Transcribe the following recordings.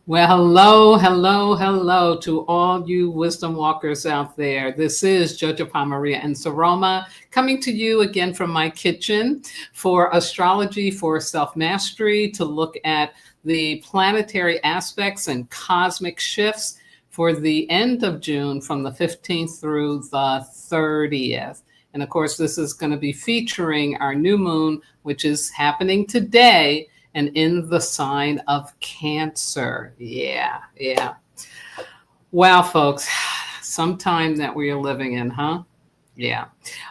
Well, hello, hello, hello to all you wisdom walkers out there. This is Jojopah Maria and Saroma coming to you again from my kitchen for astrology for self-mastery, to look at the planetary aspects and cosmic shifts for the end of June from the 15th through the 30th. And of course, this is going to be featuring our new moon, which is happening today and in the sign of Cancer. Yeah. Wow, folks, some time that we are living in, huh? Yeah.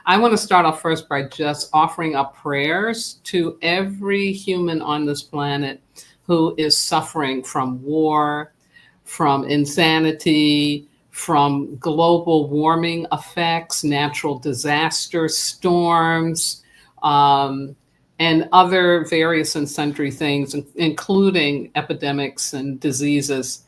I want to start off first by just offering up prayers to every human on this planet who is suffering from war, from insanity, from global warming effects, natural disasters, storms, and other various and sundry things, including epidemics and diseases.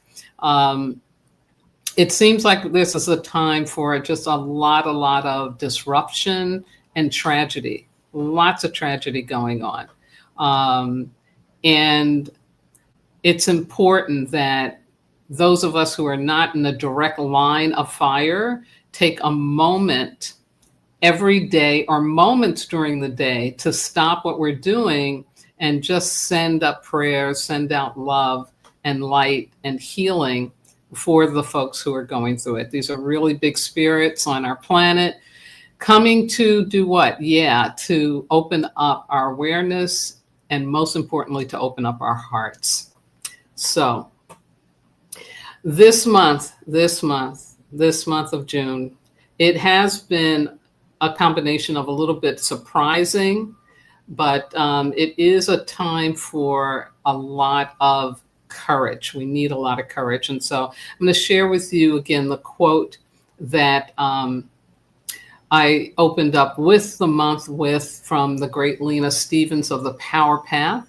It seems like this is a time for just a lot of disruption and tragedy, lots of tragedy going on. And it's important that those of us who are not in the direct line of fire take a moment every day or moments during the day to stop what we're doing and just send up prayers, send out love and light and healing for the folks who are going through it. These are really big spirits on our planet coming to do what? Yeah, to open up our awareness and most importantly, to open up our hearts. So this month of June, it has been a combination of a little bit surprising, but it is a time for a lot of courage. We need a lot of courage. And so I'm going to share with you again the quote that I opened up with the month with from the great Lena Stevens of the Power Path.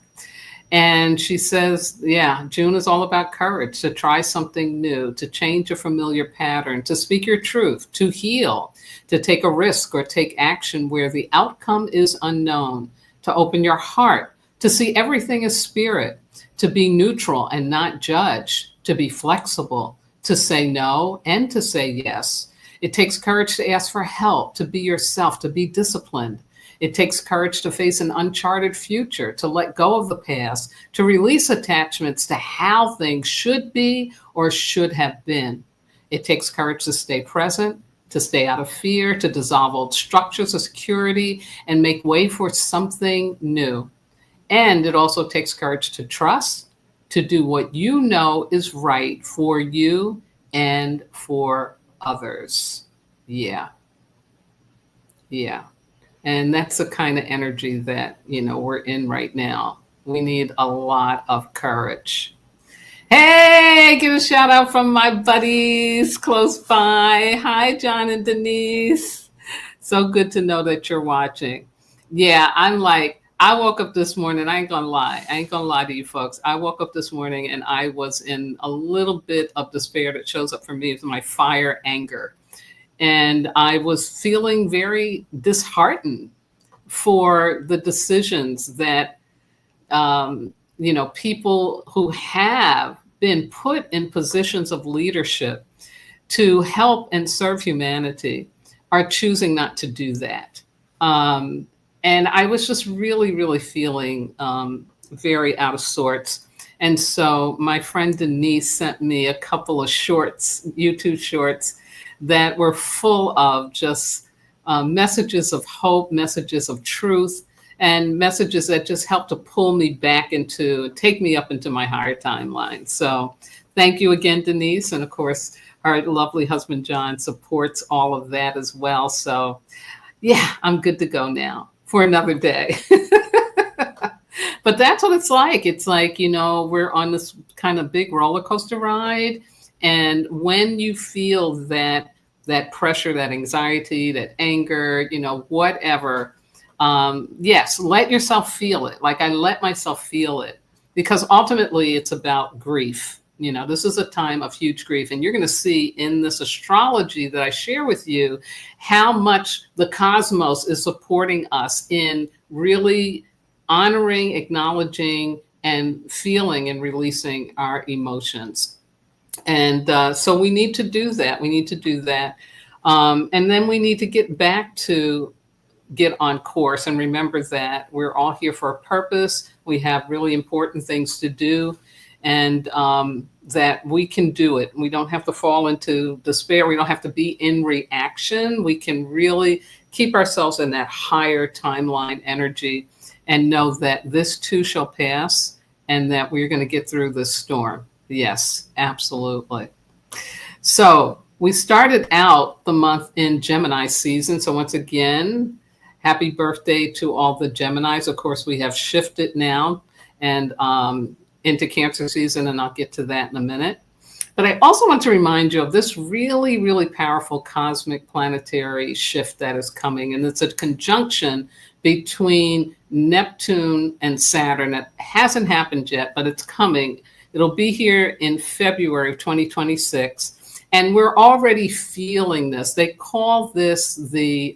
And she says, yeah, June is all about courage, to try something new, to change a familiar pattern, to speak your truth, to heal, to take a risk or take action where the outcome is unknown, to open your heart, to see everything as spirit, to be neutral and not judge, to be flexible, to say no and to say yes. It takes courage to ask for help, to be yourself, to be disciplined. It takes courage to face an uncharted future, to let go of the past, to release attachments to how things should be or should have been. It takes courage to stay present, to stay out of fear, to dissolve old structures of security and make way for something new. And it also takes courage to trust, to do what you know is right for you and for others. Yeah. And that's the kind of energy that, we're in right now. We need a lot of courage. Hey, give a shout out from my buddies close by. Hi, John and Denise. So good to know that you're watching. Yeah, I woke up this morning. I ain't gonna lie to you folks. I woke up this morning and I was in a little bit of despair that shows up for me as my fire anger. And I was feeling very disheartened for the decisions that, people who have been put in positions of leadership to help and serve humanity are choosing not to do that. And I was just really feeling very out of sorts. And so my friend Denise sent me a couple of shorts, YouTube shorts, that were full of just messages of hope, messages of truth, and messages that just helped to pull me back take me up into my higher timeline. So thank you again, Denise. And of course, her lovely husband, John, supports all of that as well. So yeah, I'm good to go now for another day. But that's what it's like. It's like, we're on this kind of big roller coaster ride. And when you feel that pressure, that anxiety, that anger, whatever, yes, let yourself feel it. Like I let myself feel it, because ultimately it's about grief. This is a time of huge grief. And you're going to see in this astrology that I share with you how much the cosmos is supporting us in really honoring, acknowledging, and feeling and releasing our emotions. And so we need to do that. We need to do that. And then we need to get back to get on course and remember that we're all here for a purpose. We have really important things to do, and that we can do it. We don't have to fall into despair. We don't have to be in reaction. We can really keep ourselves in that higher timeline energy and know that this too shall pass and that we're going to get through this storm. Yes, absolutely. So we started out the month in Gemini season. So once again, happy birthday to all the Geminis. Of course, we have shifted now and into Cancer season, and I'll get to that in a minute. But I also want to remind you of this really, really powerful cosmic planetary shift that is coming. And it's a conjunction between Neptune and Saturn. It hasn't happened yet, but it's coming. It'll be here in February of 2026. And we're already feeling this. They call this the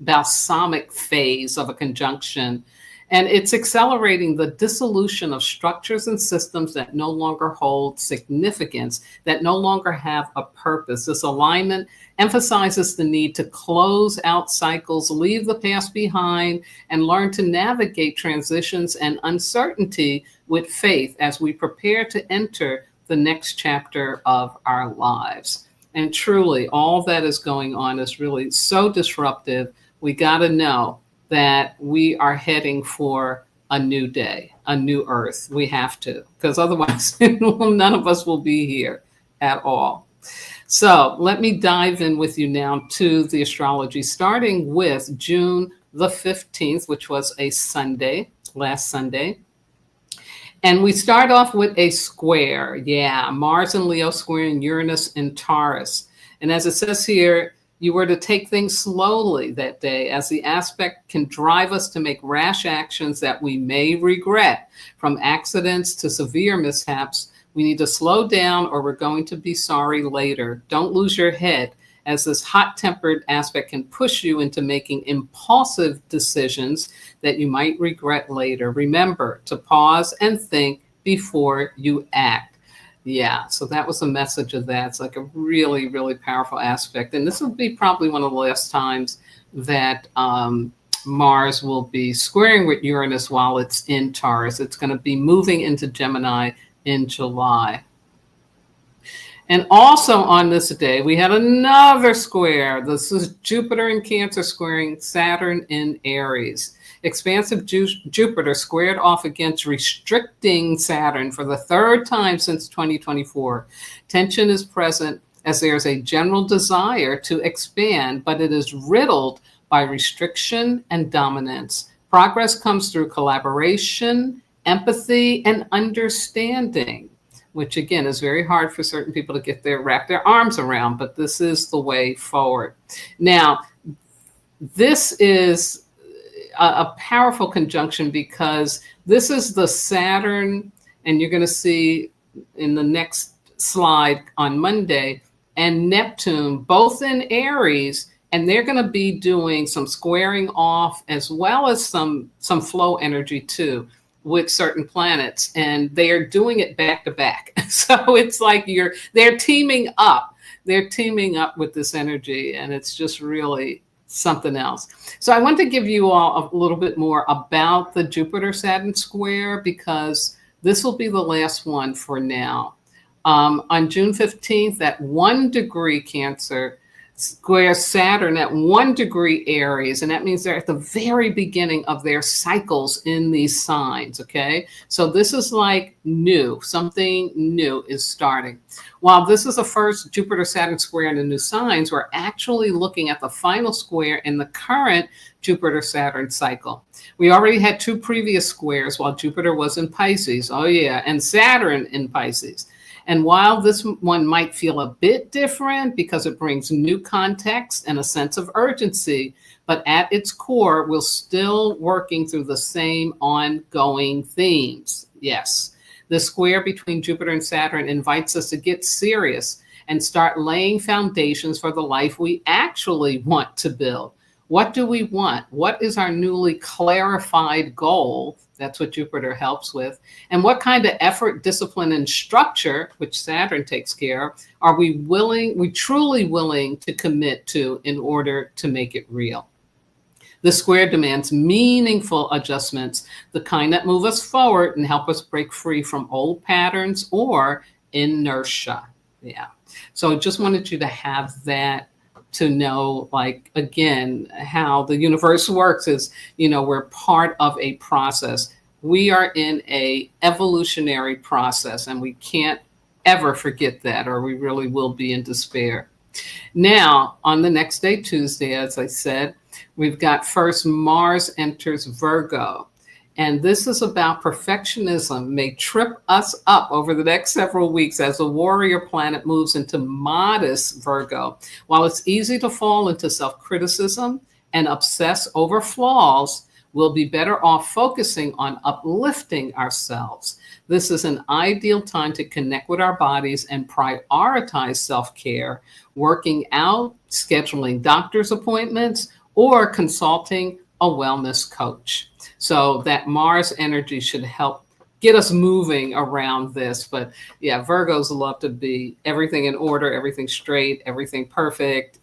balsamic phase of a conjunction. And it's accelerating the dissolution of structures and systems that no longer hold significance, that no longer have a purpose. This alignment emphasizes the need to close out cycles, leave the past behind, and learn to navigate transitions and uncertainty with faith as we prepare to enter the next chapter of our lives. And truly, all that is going on is really so disruptive. We got to know that we are heading for a new day, a new earth. We have to, because otherwise none of us will be here at all. So let me dive in with you now to the astrology, starting with June the 15th, which was a Sunday, last Sunday. And we start off with a square. Yeah, Mars and Leo squaring Uranus and Taurus. And as it says here, you were to take things slowly that day, as the aspect can drive us to make rash actions that we may regret. From accidents to severe mishaps, we need to slow down or we're going to be sorry later. Don't lose your head, as this hot-tempered aspect can push you into making impulsive decisions that you might regret later. Remember to pause and think before you act. Yeah, so that was the message of that. It's like a really, really powerful aspect. And this will be probably one of the last times that Mars will be squaring with Uranus while it's in Taurus. It's going to be moving into Gemini in July. And also on this day, we had another square. This is Jupiter in Cancer squaring Saturn in Aries. Expansive Jupiter squared off against restricting Saturn for the third time since 2024. Tension is present as there's a general desire to expand, but it is riddled by restriction and dominance. Progress comes through collaboration, empathy, and understanding, which again is very hard for certain people to wrap their arms around, but this is the way forward. Now, this is a powerful conjunction because this is the Saturn, and you're going to see in the next slide on Monday, and Neptune, both in Aries, and they're going to be doing some squaring off as well as some flow energy too with certain planets, and they are doing it back to back. So it's like they're teaming up. They're teaming up with this energy, and it's just really something else. So I want to give you all a little bit more about the Jupiter-Saturn square, because this will be the last one for now. On June 15th, at 1 degree Cancer, squares Saturn at 1 degree Aries, and that means they're at the very beginning of their cycles in these signs, okay? So this is like new, something new is starting. While this is the first Jupiter-Saturn square in the new signs, we're actually looking at the final square in the current Jupiter-Saturn cycle. We already had 2 previous squares while Jupiter was in Pisces, oh yeah, and Saturn in Pisces. And while this one might feel a bit different because it brings new context and a sense of urgency, but at its core, we're still working through the same ongoing themes. Yes, the square between Jupiter and Saturn invites us to get serious and start laying foundations for the life we actually want to build. What do we want? What is our newly clarified goal? That's what Jupiter helps with. And what kind of effort, discipline, and structure, which Saturn takes care of, are we truly willing to commit to in order to make it real? The square demands meaningful adjustments, the kind that move us forward and help us break free from old patterns or inertia. Yeah. So just wanted you to have that, to know, like, again, how the universe works is, we're part of a process. We are in a evolutionary process, and we can't ever forget that, or we really will be in despair. Now, on the next day, Tuesday, as I said, we've got first Mars enters Virgo. And this is about perfectionism, may trip us up over the next several weeks as the warrior planet moves into modest Virgo. While it's easy to fall into self-criticism and obsess over flaws, we'll be better off focusing on uplifting ourselves. This is an ideal time to connect with our bodies and prioritize self-care, working out, scheduling doctor's appointments, or consulting a wellness coach. So that Mars energy should help get us moving around this. But yeah, Virgos love to be everything in order, everything straight, everything perfect,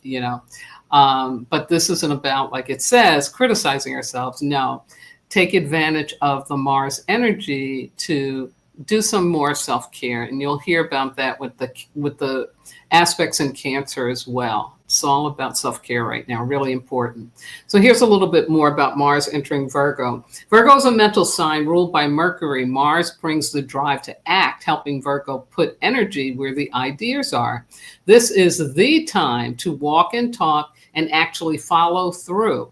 but this isn't about, like it says, criticizing ourselves. No, take advantage of the Mars energy to do some more self-care. And you'll hear about that with the aspects in Cancer as well. It's all about self-care right now, really important. So here's a little bit more about Mars entering Virgo. Virgo is a mental sign ruled by Mercury. Mars brings the drive to act, helping Virgo put energy where the ideas are. This is the time to walk and talk and actually follow through.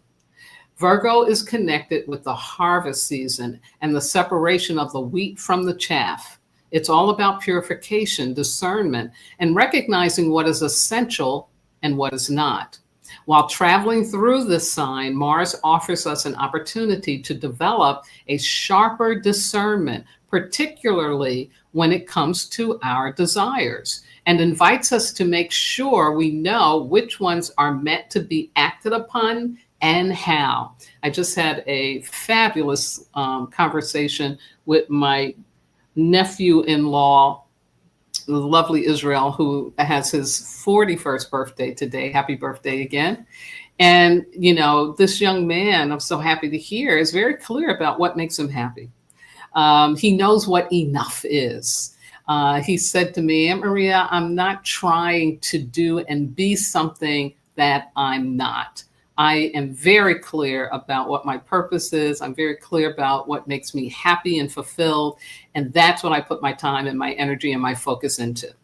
Virgo is connected with the harvest season and the separation of the wheat from the chaff. It's all about purification, discernment, and recognizing what is essential and what is not. While traveling through this sign, Mars offers us an opportunity to develop a sharper discernment, particularly when it comes to our desires, and invites us to make sure we know which ones are meant to be acted upon and how. I just had a fabulous conversation with my nephew-in-law, the lovely Israel, who has his 41st birthday today. Happy birthday again. And, this young man, I'm so happy to hear, is very clear about what makes him happy. He knows what enough is. He said to me, Aunt Maria, I'm not trying to do and be something that I'm not. I am very clear about what my purpose is. I'm very clear about what makes me happy and fulfilled. And that's what I put my time and my energy and my focus into.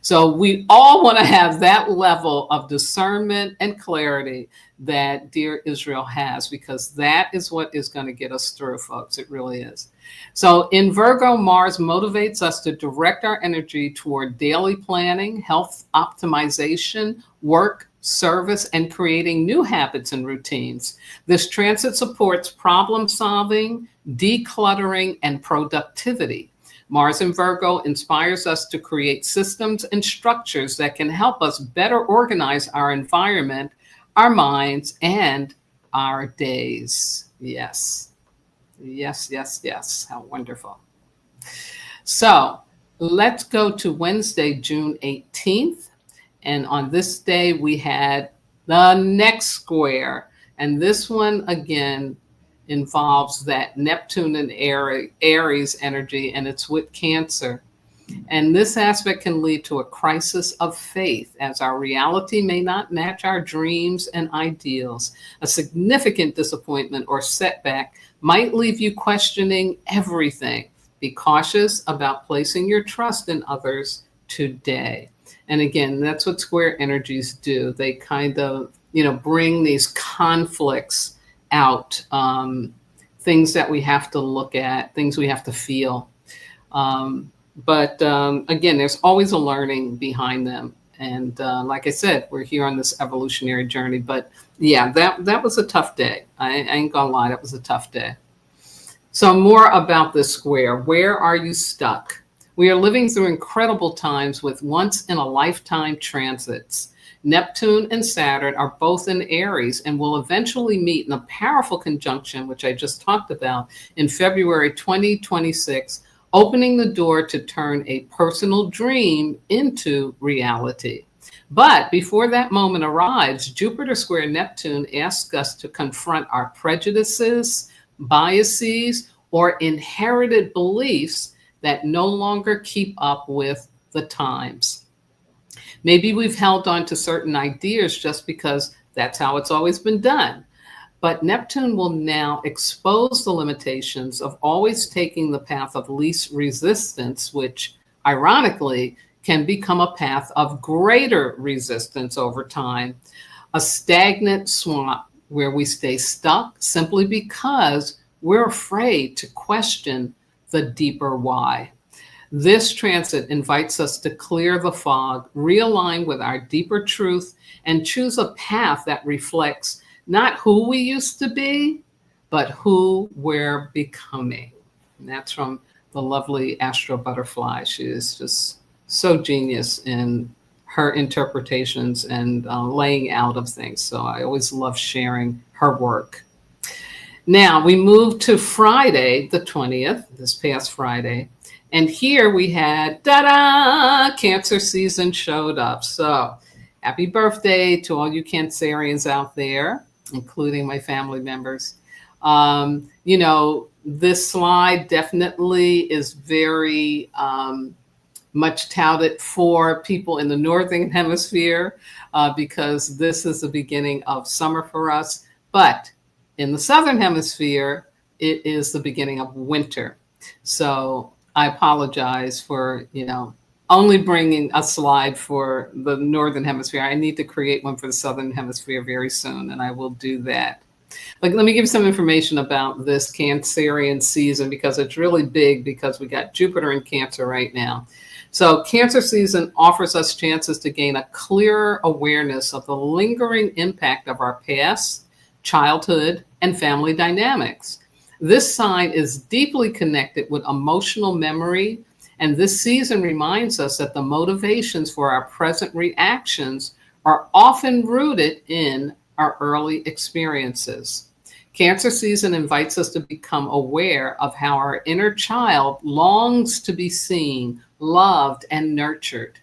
So we all want to have that level of discernment and clarity that dear Israel has, because that is what is going to get us through, folks. It really is. So in Virgo, Mars motivates us to direct our energy toward daily planning, health optimization, work, service, and creating new habits and routines. This transit supports problem solving, decluttering, and productivity. Mars in Virgo inspires us to create systems and structures that can help us better organize our environment, our minds, and our days. Yes. Yes, yes, yes. How wonderful. So let's go to Wednesday, June 18th. And on this day, we had the next square. And this one, again, involves that Neptune and Aries energy, and it's with Cancer. And this aspect can lead to a crisis of faith, as our reality may not match our dreams and ideals. A significant disappointment or setback might leave you questioning everything. Be cautious about placing your trust in others today. And again, that's what square energies do. They kind of, bring these conflicts out, things that we have to look at, things we have to feel. But again, there's always a learning behind them. And like I said, we're here on this evolutionary journey. But yeah, that was a tough day. I ain't gonna lie, that was a tough day. So more about this square. Where are you stuck? We are living through incredible times with once-in-a-lifetime transits. Neptune and Saturn are both in Aries and will eventually meet in a powerful conjunction, which I just talked about, in February 2026, opening the door to turn a personal dream into reality. But before that moment arrives, Jupiter square Neptune asks us to confront our prejudices, biases, or inherited beliefs that no longer keep up with the times. Maybe we've held on to certain ideas just because that's how it's always been done. But Neptune will now expose the limitations of always taking the path of least resistance, which ironically can become a path of greater resistance over time, a stagnant swamp where we stay stuck simply because we're afraid to question the deeper why. This transit invites us to clear the fog, realign with our deeper truth, and choose a path that reflects not who we used to be, but who we're becoming. And that's from the lovely Astro Butterfly. She is just so genius in her interpretations and laying out of things. So I always love sharing her work. Now we move to Friday, the 20th, this past Friday. And here we had, ta-da, Cancer season showed up. So happy birthday to all you Cancerians out there, including my family members. This slide definitely is very much touted for people in the Northern Hemisphere because this is the beginning of summer for us. But in the Southern Hemisphere, it is the beginning of winter. So I apologize for, only bringing a slide for the Northern Hemisphere. I need to create one for the Southern Hemisphere very soon, and I will do that. But let me give you some information about this Cancerian season because it's really big because we got Jupiter in Cancer right now. So Cancer season offers us chances to gain a clearer awareness of the lingering impact of our past, childhood, and family dynamics. This sign is deeply connected with emotional memory, and this season reminds us that the motivations for our present reactions are often rooted in our early experiences. Cancer season invites us to become aware of how our inner child longs to be seen, loved, and nurtured.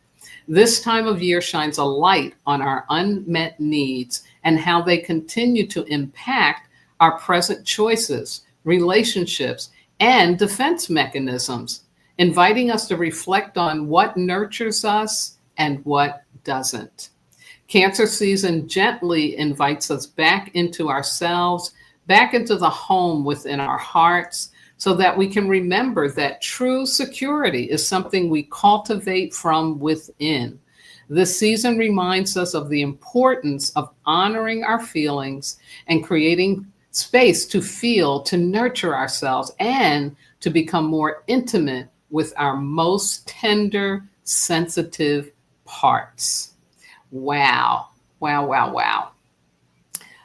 This time of year shines a light on our unmet needs and how they continue to impact our present choices, relationships, and defense mechanisms, inviting us to reflect on what nurtures us and what doesn't. Cancer season gently invites us back into ourselves, back into the home within our hearts, so that we can remember that true security is something we cultivate from within. This season reminds us of the importance of honoring our feelings and creating space to feel, to nurture ourselves, and to become more intimate with our most tender, sensitive parts. Wow. Wow, wow, wow.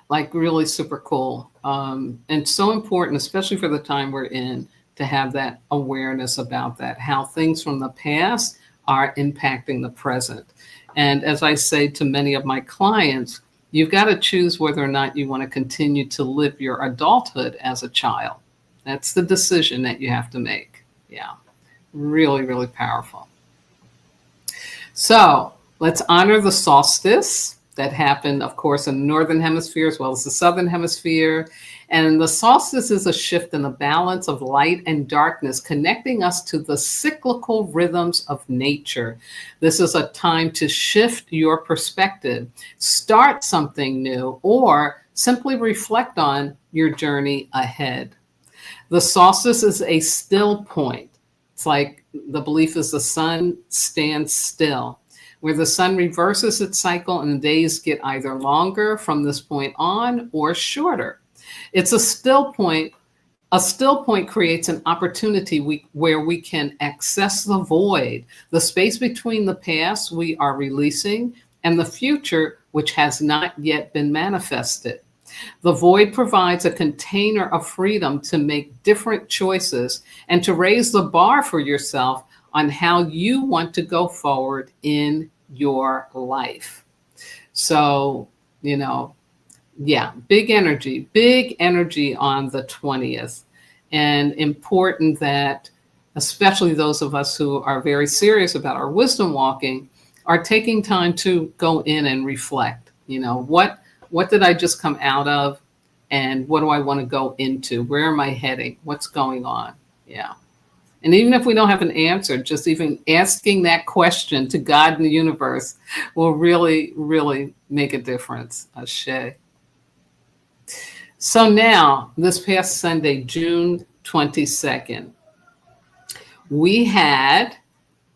Like really super cool. And so important, especially for the time we're in, to have that awareness about that, how things from the past are impacting the present. And as I say to many of my clients, you've got to choose whether or not you want to continue to live your adulthood as a child. That's the decision that you have to make. Yeah, really, really powerful. So let's honor the solstice that happened, of course, in the Northern Hemisphere as well as the Southern Hemisphere. And the solstice is a shift in the balance of light and darkness, connecting us to the cyclical rhythms of nature. This is a time to shift your perspective, start something new, or simply reflect on your journey ahead. The solstice is a still point. It's like the belief is the sun stands still, where the sun reverses its cycle and the days get either longer from this point on or shorter. It's a still point. A still point creates an opportunity where we can access the void, the space between the past we are releasing and the future which has not yet been manifested. The void provides a container of freedom to make different choices and to raise the bar for yourself on how you want to go forward in your life. So, yeah, big energy on the 20th. And important that, especially those of us who are very serious about our wisdom walking, are taking time to go in and reflect. What did I just come out of? And what do I want to go into? Where am I heading? What's going on? Yeah. And even if we don't have an answer, just even asking that question to God and the universe will really, really make a difference. Ashe. So now, this past Sunday, June 22nd, we had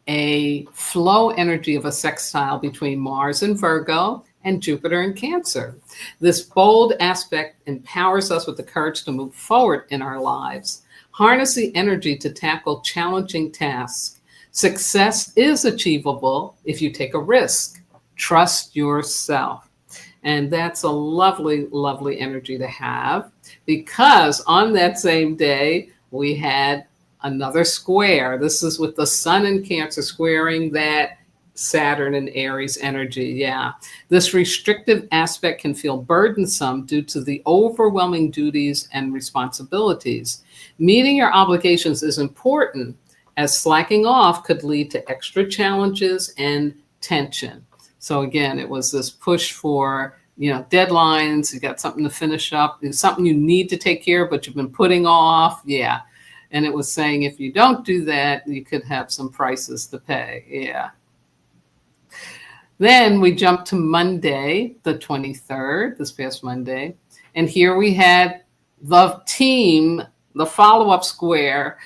a flow energy of a sextile between Mars and Virgo and Jupiter in Cancer. This bold aspect empowers us with the courage to move forward in our lives. Harness the energy to tackle challenging tasks. Success is achievable if you take a risk. Trust yourself. And that's a lovely, lovely energy to have, because on that same day, we had another square. This is with the Sun in Cancer squaring that Saturn and Aries energy. Yeah. This restrictive aspect can feel burdensome due to the overwhelming duties and responsibilities. Meeting your obligations is important, as slacking off could lead to extra challenges and tension. So again, it was this push for, deadlines. You got something to finish up. It's something you need to take care of, but you've been putting off. Yeah. And it was saying, if you don't do that, you could have some prices to pay. Yeah. Then we jumped to Monday, the 23rd, this past Monday. And here we had the team, the follow-up square.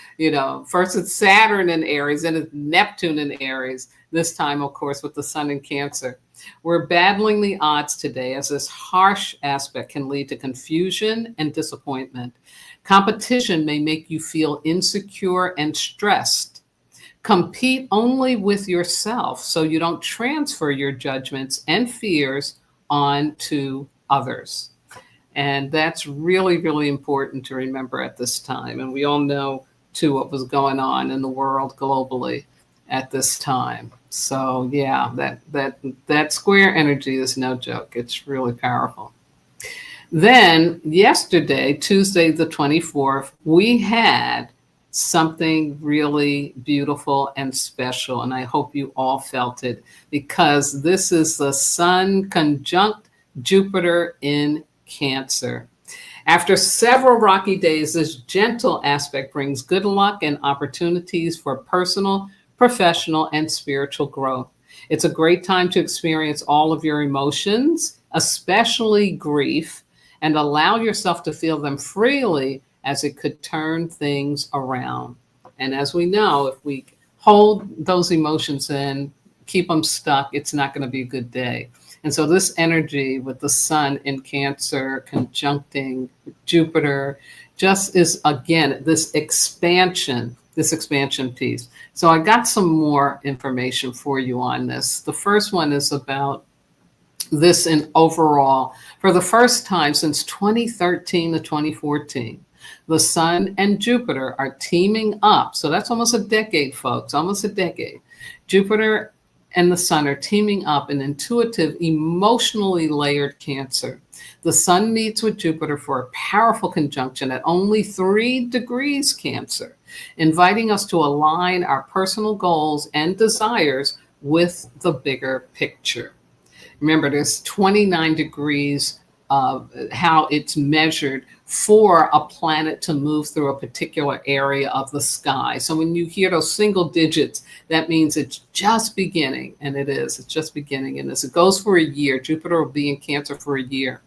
First it's Saturn in Aries, and it's Neptune in Aries. This time, of course, with the Sun in Cancer. We're battling the odds today, as this harsh aspect can lead to confusion and disappointment. Competition may make you feel insecure and stressed. Compete only with yourself so you don't transfer your judgments and fears onto others. And that's really, really important to remember at this time. And we all know, too, what was going on in the world globally at this time. So yeah, that square energy is no joke. It's really powerful. Then yesterday, Tuesday the 24th, we had something really beautiful and special. And I hope you all felt it, because this is the Sun conjunct Jupiter in Cancer. After several rocky days, this gentle aspect brings good luck and opportunities for personal, professional, and spiritual growth. It's a great time to experience all of your emotions, especially grief, and allow yourself to feel them freely, as it could turn things around. And as we know, if we hold those emotions in, keep them stuck, it's not going to be a good day. And so this energy with the Sun in Cancer conjuncting Jupiter just is, again, this expansion piece. So I got some more information for you on this. The first one is about this in overall. For the first time since 2013 to 2014, the Sun and Jupiter are teaming up. So that's almost a decade, folks, almost a decade. Jupiter and the Sun are teaming up in intuitive, emotionally layered Cancer. The Sun meets with Jupiter for a powerful conjunction at only 3 degrees Cancer, inviting us to align our personal goals and desires with the bigger picture. Remember, there's 29 degrees of how it's measured for a planet to move through a particular area of the sky. So when you hear those single digits, that means it's just beginning. And it is, it's just beginning. And as it goes for a year, Jupiter will be in Cancer for a year.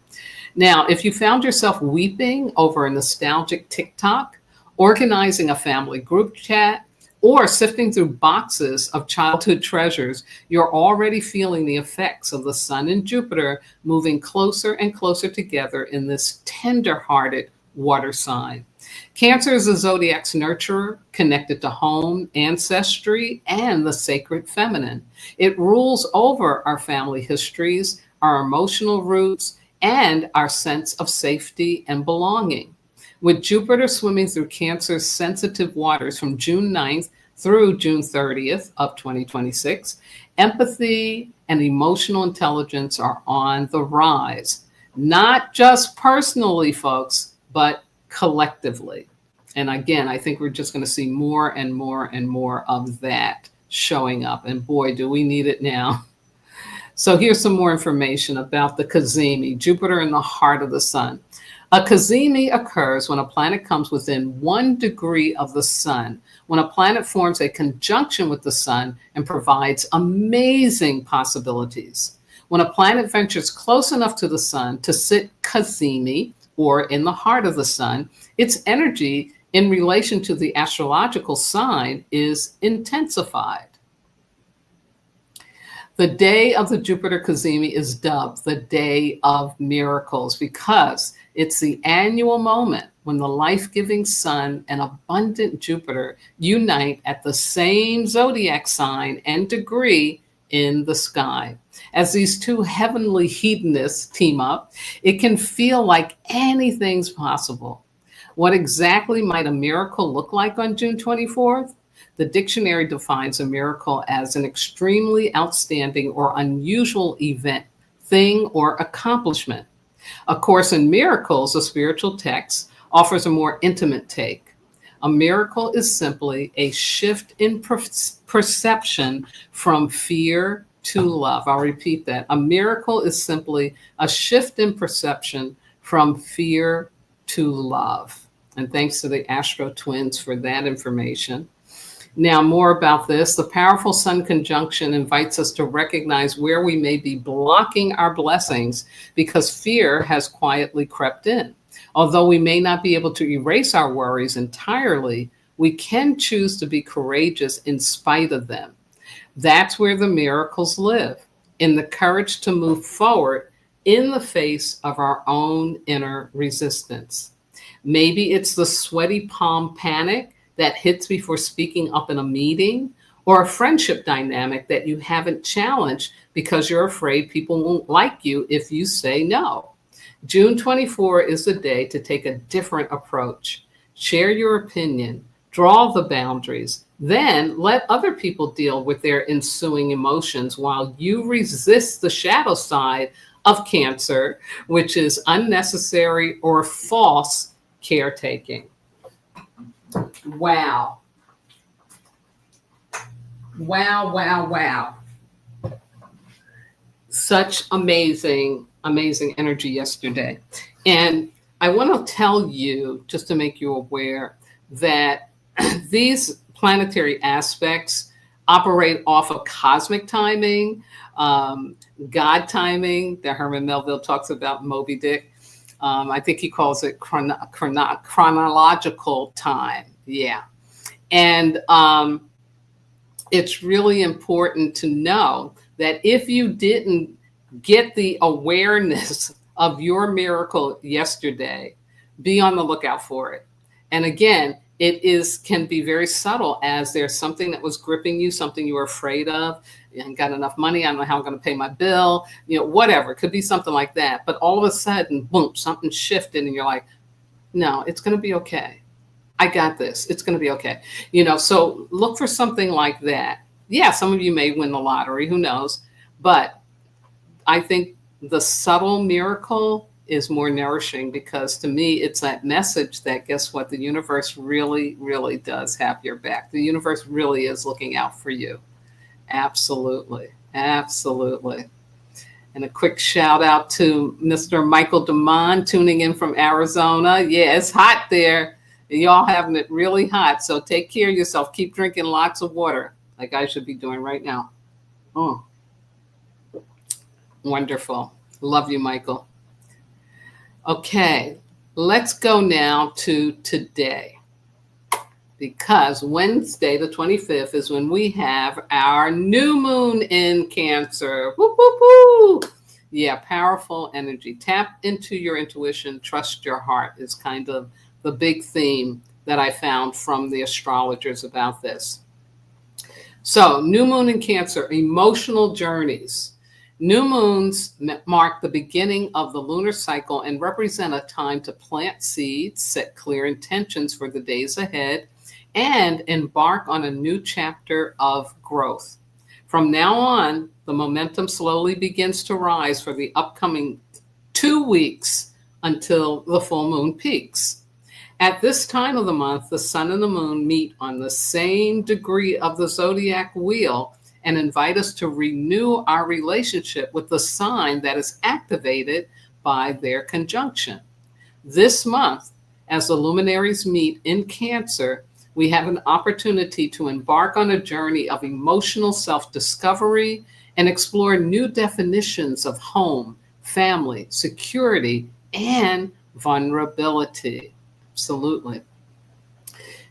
Now, if you found yourself weeping over a nostalgic TikTok, organizing a family group chat, or sifting through boxes of childhood treasures, you're already feeling the effects of the Sun and Jupiter moving closer and closer together in this tender-hearted water sign. Cancer is the zodiac's nurturer, connected to home, ancestry, and the sacred feminine. It rules over our family histories, our emotional roots, and our sense of safety and belonging. With Jupiter swimming through Cancer's sensitive waters from June 9th through June 30th of 2026. Empathy and emotional intelligence are on the rise, not just personally, folks, but collectively. And again, I think we're just going to see more and more and more of that showing up. And boy, do we need it now. So here's some more information about the cazimi, Jupiter in the heart of the sun. A cazimi occurs when a planet comes within 1 degree of the sun, when a planet forms a conjunction with the sun and provides amazing possibilities. When a planet ventures close enough to the sun to sit cazimi, or in the heart of the sun, its energy in relation to the astrological sign is intensified. The day of the Jupiter cazimi is dubbed the Day of Miracles because it's the annual moment when the life-giving sun and abundant Jupiter unite at the same zodiac sign and degree in the sky. As these two heavenly hedonists team up, it can feel like anything's possible. What exactly might a miracle look like on June 24th? The dictionary defines a miracle as an extremely outstanding or unusual event, thing, or accomplishment. A Course in Miracles, a spiritual text, offers a more intimate take. A miracle is simply a shift in perception from fear to love. I'll repeat that. A miracle is simply a shift in perception from fear to love. And thanks to the Astro Twins for that information. Now, more about this. The powerful Sun conjunction invites us to recognize where we may be blocking our blessings because fear has quietly crept in. Although we may not be able to erase our worries entirely, we can choose to be courageous in spite of them. That's where the miracles live, in the courage to move forward in the face of our own inner resistance. Maybe it's the sweaty palm panic that hits before speaking up in a meeting, or a friendship dynamic that you haven't challenged because you're afraid people won't like you if you say no. June 24 is the day to take a different approach. Share your opinion, draw the boundaries, then let other people deal with their ensuing emotions while you resist the shadow side of Cancer, which is unnecessary or false caretaking. Wow. Wow, wow, wow. Such amazing energy yesterday. And I want to tell you, just to make you aware, that these planetary aspects operate off of cosmic timing, God timing, that Herman Melville talks about Moby Dick. I think he calls it chronological time. Yeah. And it's really important to know that if you didn't get the awareness of your miracle yesterday, be on the lookout for it. And again, can be very subtle, as there's something that was gripping you, something you were afraid of. You haven't got enough money. I don't know how I'm going to pay my bill, whatever. It could be something like that. But all of a sudden, boom, something shifted and you're like, no, it's going to be okay. I got this. It's going to be okay. So look for something like that. Yeah, some of you may win the lottery, who knows? But I think the subtle miracle is more nourishing, because to me, it's that message that, guess what? The universe really, really does have your back. The universe really is looking out for you. Absolutely. Absolutely. And a quick shout out to Mr. Michael DeMond tuning in from Arizona. Yeah, it's hot there. Y'all having it really hot. So take care of yourself. Keep drinking lots of water, like I should be doing right now. Oh, wonderful. Love you, Michael. Okay, let's go now to today, because Wednesday, the 25th, is when we have our new moon in Cancer. Woo, woo, woo. Yeah, powerful energy. Tap into your intuition, trust your heart is kind of the big theme that I found from the astrologers about this. So, new moon in Cancer, emotional journeys. New moons mark the beginning of the lunar cycle and represent a time to plant seeds, set clear intentions for the days ahead, and embark on a new chapter of growth. From now on, the momentum slowly begins to rise for the upcoming 2 weeks until the full moon peaks. At this time of the month, the sun and the moon meet on the same degree of the zodiac wheel and invite us to renew our relationship with the sign that is activated by their conjunction. This month, as the luminaries meet in Cancer, we have an opportunity to embark on a journey of emotional self-discovery and explore new definitions of home, family, security, and vulnerability. Absolutely.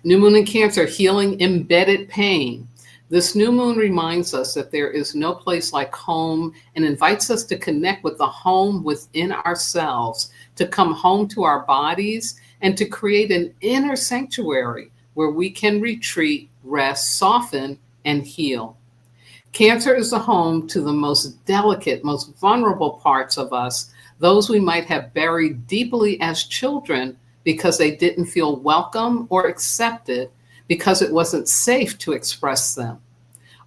New moon in Cancer, healing embedded pain. This new moon reminds us that there is no place like home and invites us to connect with the home within ourselves, to come home to our bodies, and to create an inner sanctuary where we can retreat, rest, soften, and heal. Cancer is the home to the most delicate, most vulnerable parts of us, those we might have buried deeply as children because they didn't feel welcome or accepted, because it wasn't safe to express them.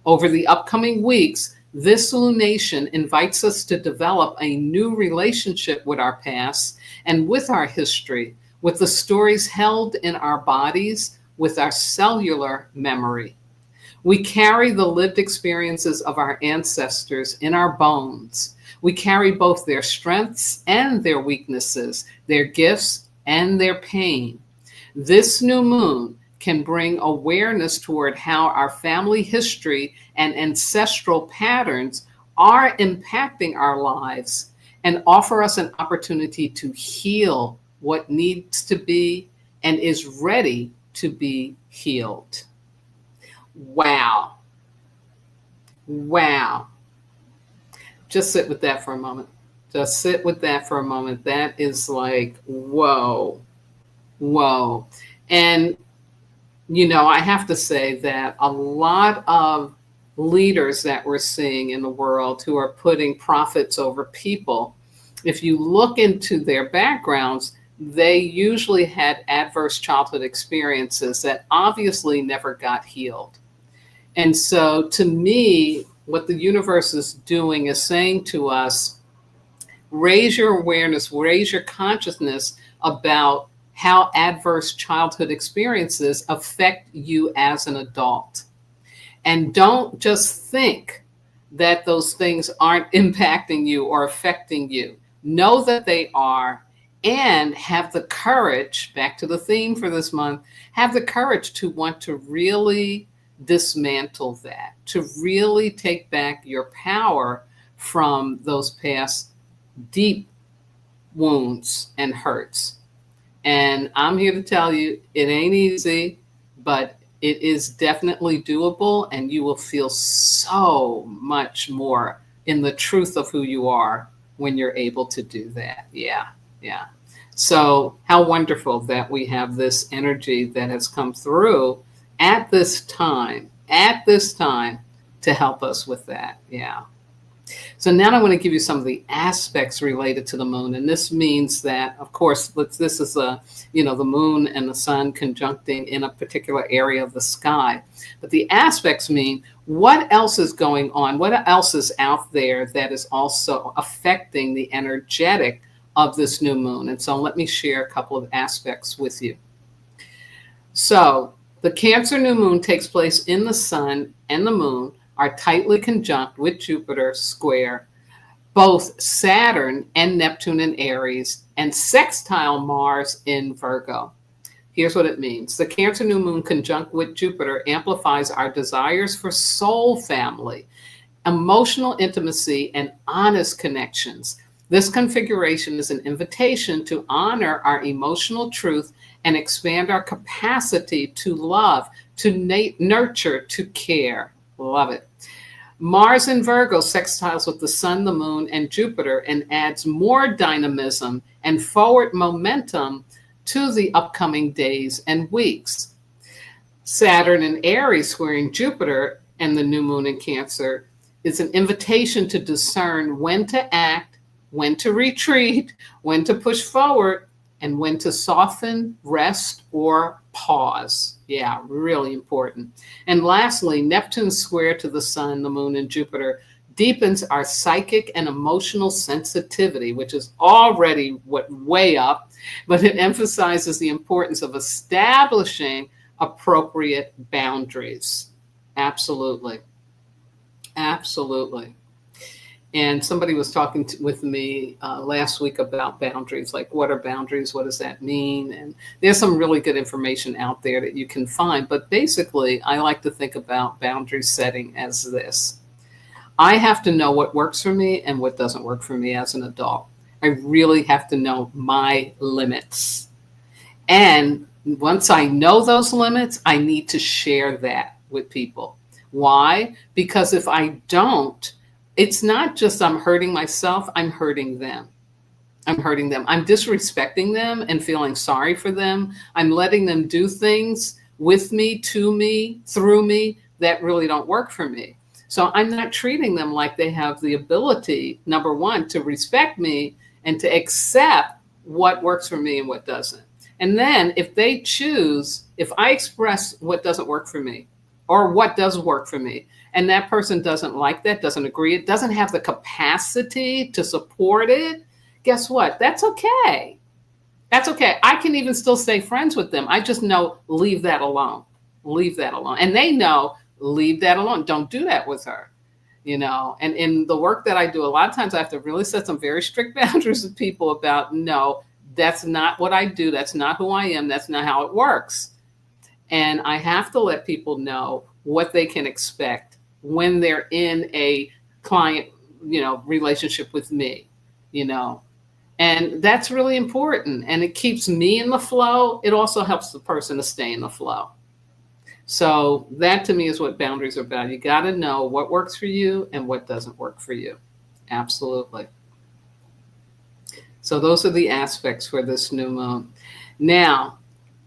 Over the upcoming weeks, this lunation invites us to develop a new relationship with our past and with our history, with the stories held in our bodies, with our cellular memory. We carry the lived experiences of our ancestors in our bones. We carry both their strengths and their weaknesses, their gifts and their pain. This new moon can bring awareness toward how our family history and ancestral patterns are impacting our lives and offer us an opportunity to heal what needs to be and is ready to be healed. Wow. Wow. Just sit with that for a moment. Just sit with that for a moment. That is like, whoa, whoa. And I have to say that a lot of leaders that we're seeing in the world who are putting profits over people, if you look into their backgrounds, they usually had adverse childhood experiences that obviously never got healed. And so to me, what the universe is doing is saying to us, raise your awareness, raise your consciousness about how adverse childhood experiences affect you as an adult. And don't just think that those things aren't impacting you or affecting you. Know that they are, and have the courage, back to the theme for this month, have the courage to want to really dismantle that, to really take back your power from those past deep wounds and hurts. And I'm here to tell you, it ain't easy, but it is definitely doable, and you will feel so much more in the truth of who you are when you're able to do that. Yeah. So how wonderful that we have this energy that has come through at this time to help us with that. Yeah. So now I want to give you some of the aspects related to the moon. And this means that, of course, this is the moon and the sun conjuncting in a particular area of the sky. But the aspects mean what else is going on? What else is out there that is also affecting the energetic of this new moon? And so let me share a couple of aspects with you. So the Cancer new moon takes place in the sun, and the moon are tightly conjunct with Jupiter square, both Saturn and Neptune in Aries, and sextile Mars in Virgo. Here's what it means. The Cancer new moon conjunct with Jupiter amplifies our desires for soul family, emotional intimacy, and honest connections. This configuration is an invitation to honor our emotional truth and expand our capacity to love, to nurture, to care. Love it. Mars in Virgo sextiles with the sun, the moon, and Jupiter and adds more dynamism and forward momentum to the upcoming days and weeks. Saturn in Aries squaring Jupiter and the new moon in Cancer is an invitation to discern when to act, when to retreat, when to push forward, and when to soften, rest, or pause. Yeah, really important. And lastly, Neptune square to the sun, the moon, and Jupiter deepens our psychic and emotional sensitivity, which is already way up, but it emphasizes the importance of establishing appropriate boundaries. Absolutely. Absolutely. And somebody was talking with me last week about boundaries, like what are boundaries? What does that mean? And there's some really good information out there that you can find. But basically, I like to think about boundary setting as this. I have to know what works for me and what doesn't work for me as an adult. I really have to know my limits. And once I know those limits, I need to share that with people. Why? Because if I don't, it's not just I'm hurting myself, I'm hurting them. I'm hurting them. I'm disrespecting them and feeling sorry for them. I'm letting them do things with me, to me, through me that really don't work for me. So I'm not treating them like they have the ability, number one, to respect me and to accept what works for me and what doesn't. And then if they choose, if I express what doesn't work for me or what does work for me, and that person doesn't like that, doesn't agree, it doesn't have the capacity to support it, guess what? That's okay. That's okay. I can even still stay friends with them. I just know, leave that alone. Leave that alone. And they know, leave that alone. Don't do that with her. You know, and in the work that I do, a lot of times I have to really set some very strict boundaries with people about, no, that's not what I do. That's not who I am. That's not how it works. And I have to let people know what they can expect when they're in a client, relationship with me, and that's really important. And it keeps me in the flow. It also helps the person to stay in the flow. So that to me is what boundaries are about. You got to know what works for you and what doesn't work for you. Absolutely. So those are the aspects for this new moon. Now,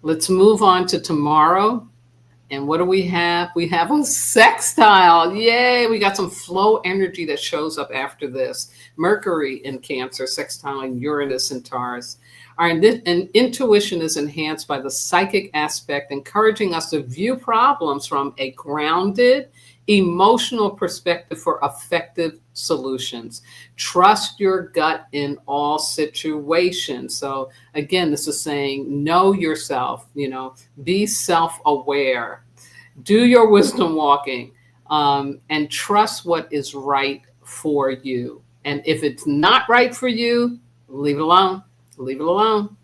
let's move on to tomorrow. And what do we have? We have a sextile. Yay, we got some flow energy that shows up after this. Mercury in Cancer, sextiling Uranus in Taurus. Our intuition is enhanced by the psychic aspect, encouraging us to view problems from a grounded, emotional perspective for effective solutions. Trust your gut in all situations. So again, this is saying, know yourself, be self-aware, do your wisdom walking, and trust what is right for you. And if it's not right for you, leave it alone. Leave it alone.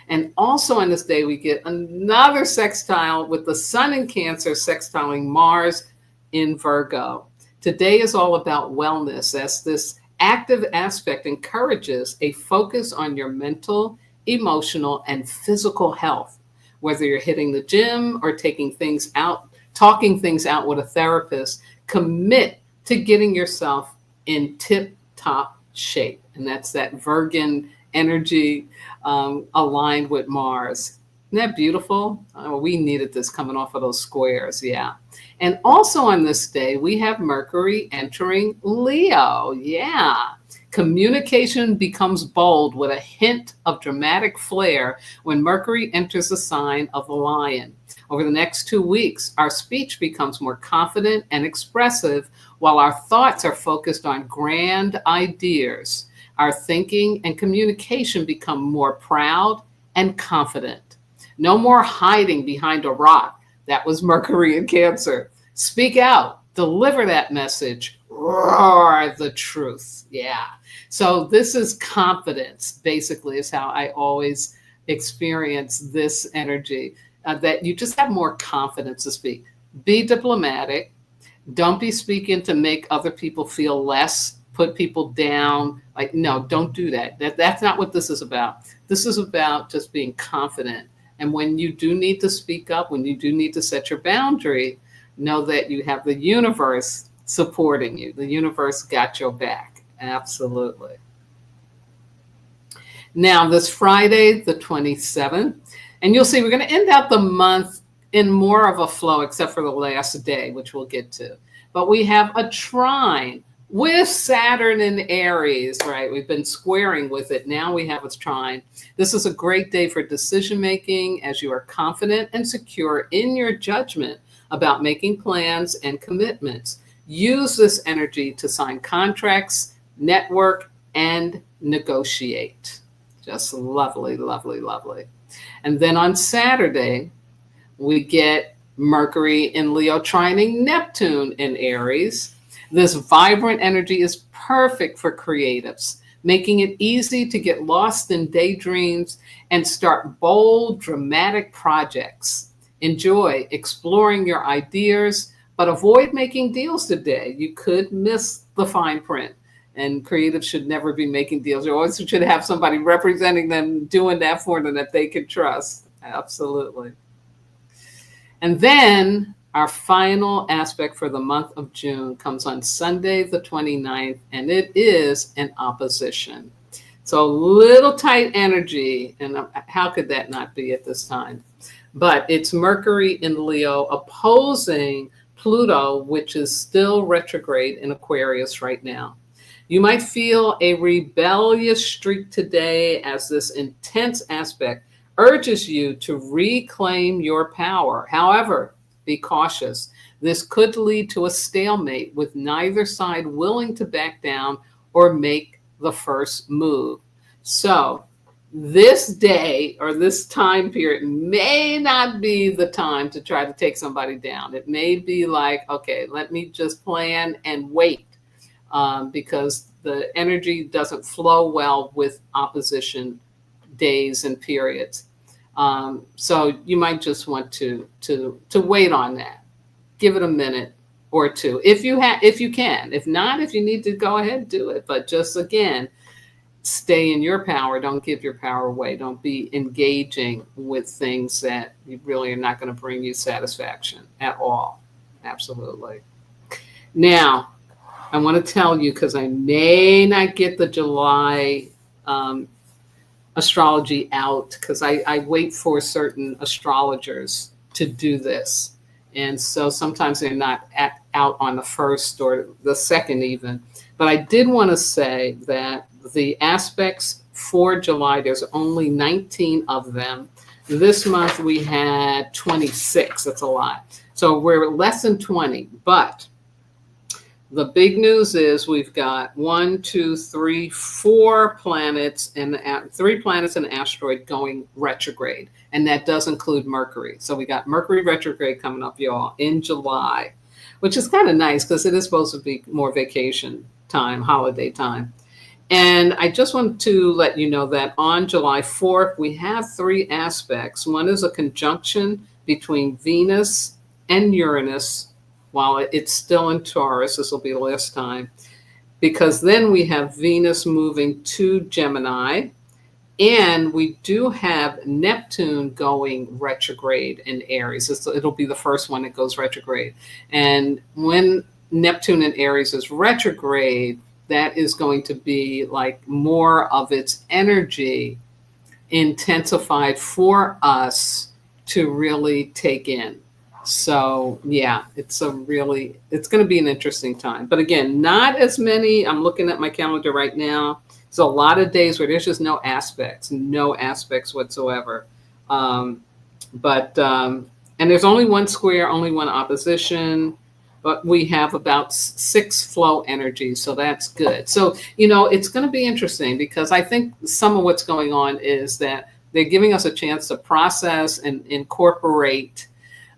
And also on this day, we get another sextile with the sun in Cancer sextiling Mars in Virgo. Today is all about wellness, as this active aspect encourages a focus on your mental, emotional, and physical health. Whether you're hitting the gym or talking things out with a therapist, commit to getting yourself in tip-top shape. And that's that Virgin energy aligned with Mars. Isn't that beautiful? We needed this coming off of those squares, yeah. And also on this day, we have Mercury entering Leo, yeah. Communication becomes bold with a hint of dramatic flair when Mercury enters the sign of the Lion. Over the next 2 weeks, our speech becomes more confident and expressive, while our thoughts are focused on grand ideas. Our thinking and communication become more proud and confident. No more hiding behind a rock. That was Mercury in Cancer. Speak out, deliver that message, roar the truth. Yeah. So this is confidence, basically, is how I always experience this energy, that you just have more confidence to speak. Be diplomatic. Don't be speaking to make other people feel less, put people down. Like, no, don't do that. That's not what this is about. This is about just being confident. And when you do need to speak up, when you do need to set your boundary, know that you have the universe supporting you. The universe got your back. Absolutely. Now, this Friday, the 27th, and you'll see we're going to end out the month in more of a flow, except for the last day, which we'll get to. But we have a trine with Saturn in Aries, right? We've been squaring with it. Now we have its trine. This is a great day for decision making as you are confident and secure in your judgment about making plans and commitments. Use this energy to sign contracts, network, and negotiate. Just lovely, lovely, lovely. And then on Saturday, we get Mercury in Leo trining Neptune in Aries. This vibrant energy is perfect for creatives, making it easy to get lost in daydreams and start bold, dramatic projects. Enjoy exploring your ideas, but avoid making deals today. You could miss the fine print. And creatives should never be making deals. You always should have somebody representing them, doing that for them that they can trust. Absolutely. And then our final aspect for the month of June comes on Sunday, the 29th, and it is an opposition. So little tight energy, and how could that not be at this time? But it's Mercury in Leo opposing Pluto, which is still retrograde in Aquarius right now. You might feel a rebellious streak today as this intense aspect urges you to reclaim your power. However, be cautious. This could lead to a stalemate with neither side willing to back down or make the first move. So this day or this time period may not be the time to try to take somebody down. It may be like, okay, let me just plan and wait. Because the energy doesn't flow well with opposition days and periods. So you might just want to wait on that. Give it a minute or two if you can. If not, if you need to go ahead, do it. But just again, stay in your power. Don't give your power away. Don't be engaging with things that you really are not going to bring you satisfaction at all. Absolutely. Now, I want to tell you, because I may not get the July astrology out, because I wait for certain astrologers to do this. And so sometimes they're not out on the 1st or the 2nd even. But I did want to say that the aspects for July, there's only 19 of them. This month we had 26. That's a lot. So we're less than 20. But the big news is we've got 4 planets and 3 planets and an asteroid going retrograde. And that does include Mercury. So we got Mercury retrograde coming up, y'all, in July, which is kind of nice because it is supposed to be more vacation time, holiday time. And I just want to let you know that on July 4th, we have 3 aspects. One is a conjunction between Venus and Uranus, while it's still in Taurus. This will be the last time, because then we have Venus moving to Gemini, and we do have Neptune going retrograde in Aries. It'll be the first one that goes retrograde. And when Neptune in Aries is retrograde, that is going to be like more of its energy intensified for us to really take in. So yeah, it's going to be an interesting time. But again, not as many. I'm looking at my calendar right now. There's a lot of days where there's just no aspects whatsoever. And there's only 1 square, only 1 opposition, but we have about 6 flow energies. So that's good. So, it's going to be interesting, because I think some of what's going on is that they're giving us a chance to process and incorporate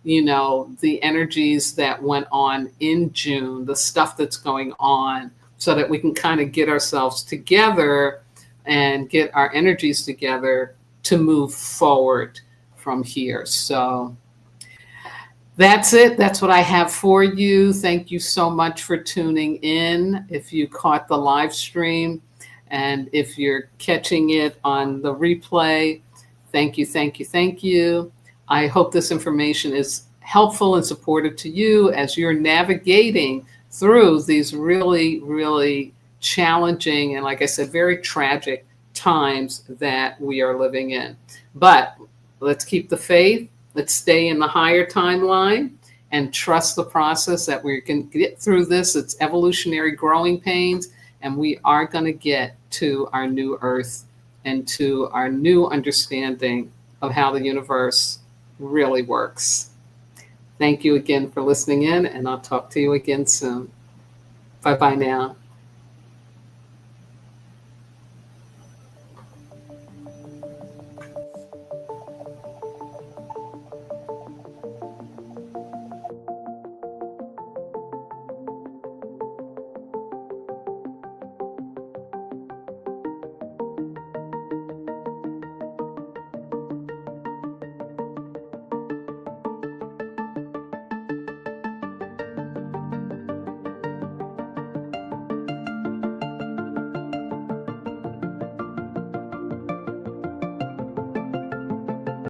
the energies that went on in June, the stuff that's going on, so that we can kind of get ourselves together and get our energies together to move forward from here. So that's it. That's what I have for you. Thank you so much for tuning in. If you caught the live stream, and if you're catching it on the replay, thank you, thank you, thank you. I hope this information is helpful and supportive to you as you're navigating through these really, really challenging and, like I said, very tragic times that we are living in. But let's keep the faith. Let's stay in the higher timeline. and trust the process that we can get through this. It's evolutionary growing pains, and we are going to get to our new earth and to our new understanding of how the universe really works. Thank you again for listening in, and I'll talk to you again soon. Bye-bye now.